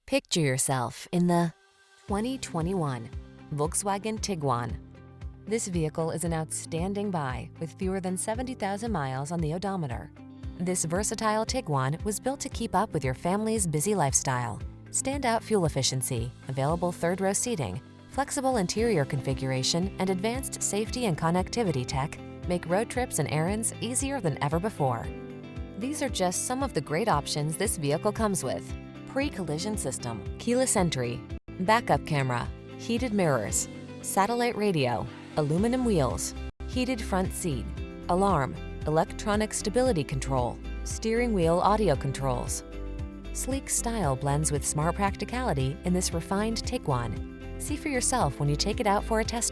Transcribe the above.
Picture yourself in the 2021 Volkswagen Tiguan. This vehicle is an outstanding buy with fewer than 70,000 miles on the odometer. This versatile Tiguan was built to keep up with your family's busy lifestyle. Standout fuel efficiency, available third-row seating, flexible interior configuration, and advanced safety and connectivity tech make road trips and errands easier than ever before. These are just some of the great options this vehicle comes with: pre-collision system, keyless entry, backup camera, heated mirrors, satellite radio, aluminum wheels, heated front seat, alarm, electronic stability control, steering wheel audio controls. Sleek style blends with smart practicality in this refined Tiguan. See for yourself when you take it out for a test